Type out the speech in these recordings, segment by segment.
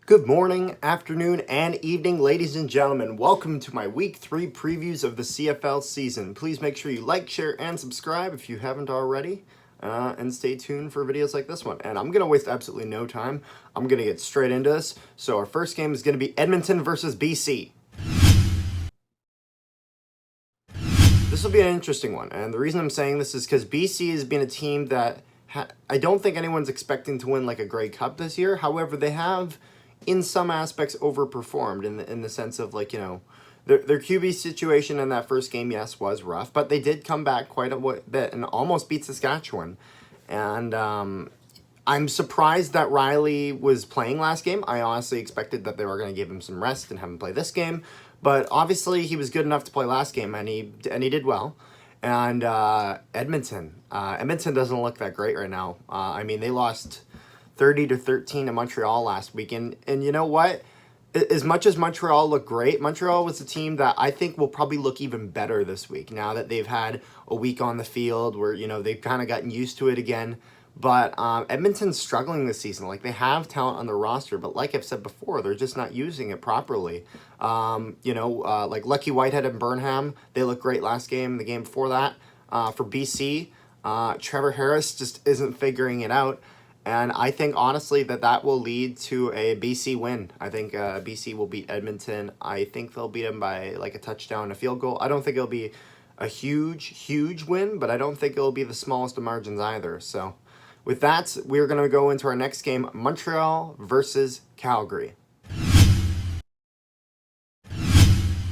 Good morning, afternoon, and evening, ladies and gentlemen. Welcome to my Week 3 previews of the CFL season. Please make sure you like, share, and subscribe if you haven't already. And stay tuned for videos like this one. And I'm going to waste absolutely no time. I'm going to get straight into this. So our first game is going to be Edmonton versus BC. This will be an interesting one. And the reason I'm saying this is because BC has been a team that I don't think anyone's expecting to win like a Grey Cup this year. However, they have in some aspects overperformed in the sense of their QB situation in that first game, yes, was rough, but they did come back quite a bit and almost beat Saskatchewan. And I'm surprised that Riley was playing last game. I honestly expected that they were going to give him some rest and have him play this game, but obviously he was good enough to play last game, and he did well. And Edmonton doesn't look that great right now. I mean, they lost 30-13 to Montreal last week. And you know what? As much as Montreal looked great, Montreal was a team that I think will probably look even better this week now that they've had a week on the field where, they've kind of gotten used to it again. But Edmonton's struggling this season. Like, they have talent on the roster, but like I've said before, they're just not using it properly. Like Lucky Whitehead and Burnham, they looked great last game, the game before that. For BC, Trevor Harris just isn't figuring it out. And I think, honestly, that will lead to a BC win. I think BC will beat Edmonton. I think they'll beat them by, like, a touchdown, a field goal. I don't think it'll be a huge win, but I don't think it'll be the smallest of margins either. So, with that, we're going to go into our next game, Montreal versus Calgary.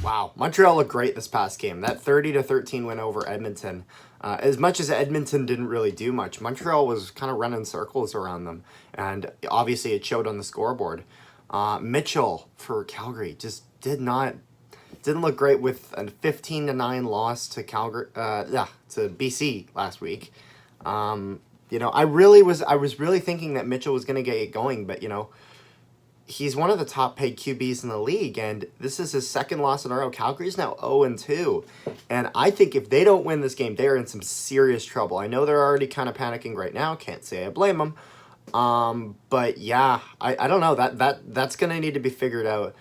Wow, Montreal looked great this past game. That 30-13 win over Edmonton. As much as Edmonton didn't really do much, Montreal was kind of running circles around them. And obviously it showed on the scoreboard. Mitchell for Calgary just didn't look great with a 15-9 loss to to BC last week. I was really thinking that Mitchell was going to get it going, but he's one of the top paid QBs in the league, and this is his second loss in a row. Calgary's now 0-2, and I think if they don't win this game, they're in some serious trouble. I know they're already kind of panicking right now. Can't say I blame them. But yeah, I don't know. That's going to need to be figured out.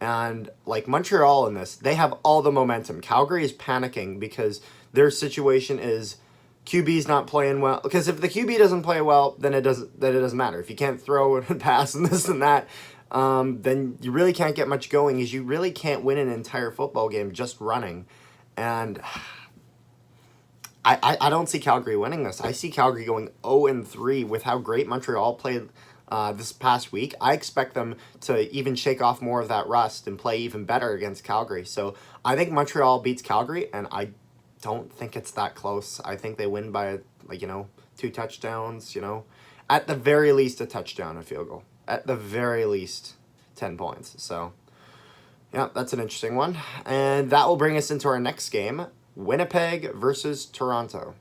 And like Montreal in this, they have all the momentum. Calgary is panicking because their situation is QB's not playing well. Because if the QB doesn't play well, then it doesn't matter. If you can't throw and pass and this and that, then you really can't get much going, as you really can't win an entire football game just running. And I don't see Calgary winning this. I see Calgary going 0-3 with how great Montreal played this past week. I expect them to even shake off more of that rust and play even better against Calgary. So I think Montreal beats Calgary, and I don't think it's that close. I think they win by 2 touchdowns, at the very least a touchdown, a field goal. At the very least 10 points. So yeah, that's an interesting one. And that will bring us into our next game, Winnipeg versus Toronto.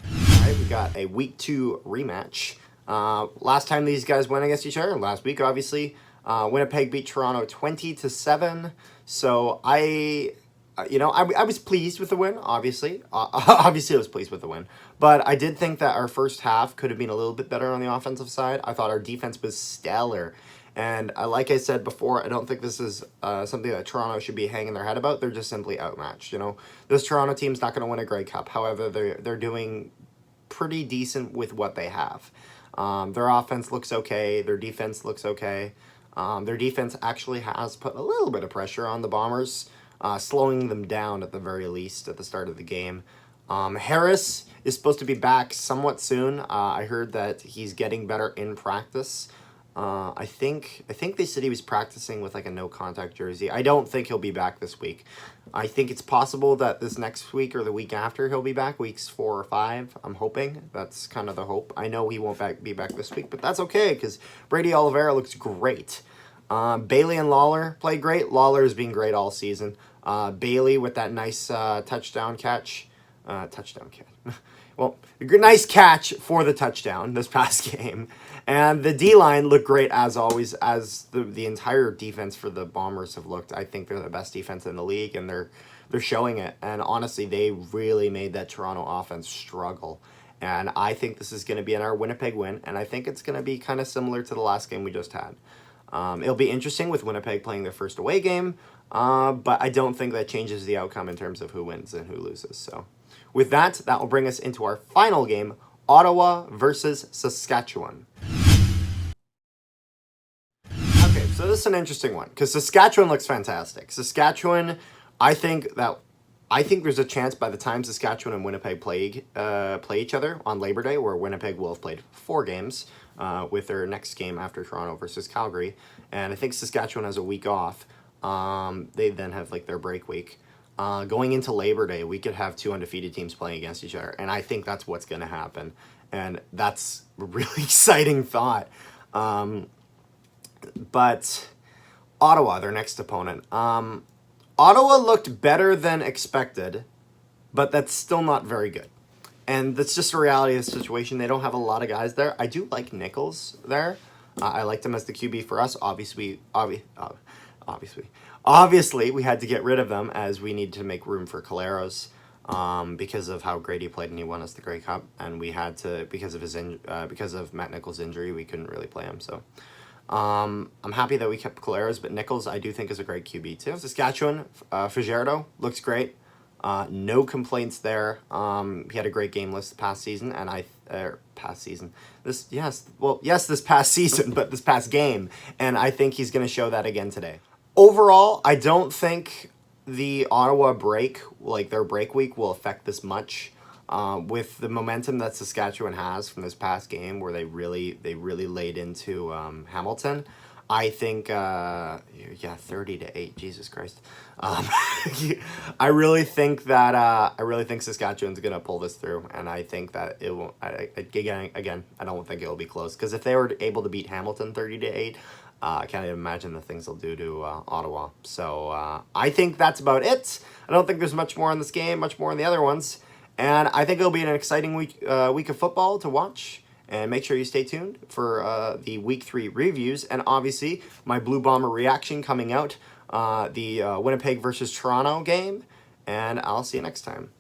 All right, we got a Week 2 rematch. Last time these guys went against each other, last week obviously, Winnipeg beat Toronto 20-7. So I was pleased with the win, obviously. Obviously, I was pleased with the win. But I did think that our first half could have been a little bit better on the offensive side. I thought our defense was stellar. And like I said before, I don't think this is something that Toronto should be hanging their head about. They're just simply outmatched. This Toronto team's not going to win a Grey Cup. However, they're doing pretty decent with what they have. Their offense looks okay. Their defense looks okay. Their defense actually has put a little bit of pressure on the Bombers, slowing them down at the very least at the start of the game. Harris is supposed to be back somewhat soon. I heard that he's getting better in practice. I think they said he was practicing with like a no contact jersey. I don't think he'll be back this week. I think it's possible that this next week or the week after he'll be back, weeks 4 or 5. I'm hoping. That's kind of the hope. I know he won't be back this week, but that's okay because Brady Oliveira looks great. Bailey and Lawler played great. Lawler has been great all season. Bailey with that nice touchdown catch. Well, nice catch for the touchdown this past game. And the D-line looked great as always, as the entire defense for the Bombers have looked. I think they're the best defense in the league, and they're showing it. And honestly, they really made that Toronto offense struggle. And I think this is going to be our Winnipeg win, and I think it's going to be kind of similar to the last game we just had. It'll be interesting with Winnipeg playing their first away game, but I don't think that changes the outcome in terms of who wins and who loses. So with that will bring us into our final game, Ottawa versus Saskatchewan. Okay, so this is an interesting one because Saskatchewan looks fantastic. Saskatchewan, I think there's a chance by the time Saskatchewan and Winnipeg play each other on Labor Day, where Winnipeg will have played 4 games with their next game after Toronto versus Calgary, and I think Saskatchewan has a week off. They then have like their break week. Going into Labor Day, we could have 2 undefeated teams playing against each other, and I think that's what's going to happen, and that's a really exciting thought. But Ottawa, their next opponent. Ottawa looked better than expected, but that's still not very good. And that's just a reality of the situation. They don't have a lot of guys there. I do like Nichols there. I liked him as the QB for us. Obviously, we had to get rid of them as we need to make room for Caleros because of how great he played and he won us the Grey Cup. And we had to, because of Matt Nichols' injury, we couldn't really play him. So I'm happy that we kept Caleros, but Nichols I do think is a great QB too. Saskatchewan, Fajardo looks great. No complaints there. He had a great game list past season, and this past season, but this past game, and I think he's going to show that again today. Overall, I don't think the Ottawa break, like their break week, will affect this much. With the momentum that Saskatchewan has from this past game, where they really laid into Hamilton, I think 30-8. Jesus Christ, I really think Saskatchewan's gonna pull this through, and I think that it won't. Again, I don't think it'll be close, because if they were able to beat Hamilton 30-8. I can't even imagine the things they'll do to Ottawa. So I think that's about it. I don't think there's much more in this game, much more in the other ones. And I think it'll be an exciting week of football to watch. And make sure you stay tuned for the Week 3 reviews. And obviously, my Blue Bomber reaction coming out, the Winnipeg versus Toronto game. And I'll see you next time.